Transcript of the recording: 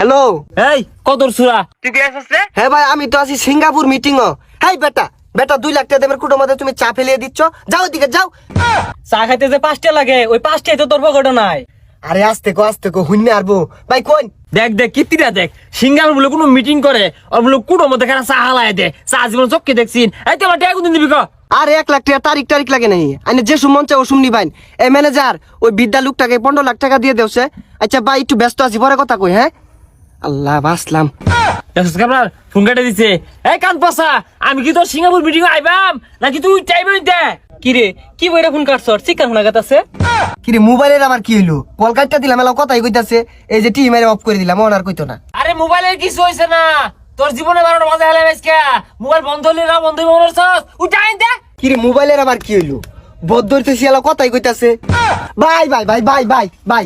Hello এই কদর সুরা তুই কে আসছ রে? হ্যাঁ ভাই আমি তো আছি সিঙ্গাপুর মিটিং ও। হাই বেটা বেটা 2 লাখ টাকা দেবের কুটোর মধ্যে তুমি চা ফেলিয়ে দিচ্ছ, যাও দিকে যাও। চা খাইতে যে 5টা লাগে ওই 5টাই তো তোর পকেটে নাই। আরে আস্তে কো হুইনে আরবো ভাই কোন। দেখ দেখ কিত্তিরা দেখ সিঙ্গাপুর বলে কোনো মিটিং করে আর বলে কুটোর মধ্যে খানা চা হালায় দে চা জীবন চোখকে দেখছিন। এই তো আমার টাকা কোনদিন দিবি ক? আরে 1 লাখ টাকা তারিখ লাগে নাই, আইনে যে সুমন চাও সুমনি ভাই। এই ম্যানেজার ওই বিদ্যা লোকটাকে 15 লাখ টাকা দিয়ে দেওছে। আচ্ছা ভাই একটু ব্যস্ত আছি, পরে কথা কই। হ্যাঁ আল্লাহ বাসলাম। দেখছিস কামরার ফোন কেটে দিছে। এই কান পসা আমি কি তোর সিঙ্গাপুর মিটিং আইবাম নাকি তুই টাইমে দে? কি রে কি বইরা ফোন কাটছ? চিকার ফোন আগাতাছে কিরে মোবাইলের আমার কি হইলো? কল কাটটা দিলাম এলা কথাই কইতাছে। এই যে টি মেরে অফ করে দিলাম, ওন আর কইতো না। আরে মোবাইলের কিছু হইছে না, তোর জীবনে 12টা বাজে হেলে আজকে মোবাইল বন্ধ হইলে না বন্ধ হইব মনে হচ্ছে উঠাই দে। কিরে মোবাইলের আবার কি হইলো? বদ্ধ হইতেছি এলা কথাই কইতাছে। Bye bye bye bye bye bye.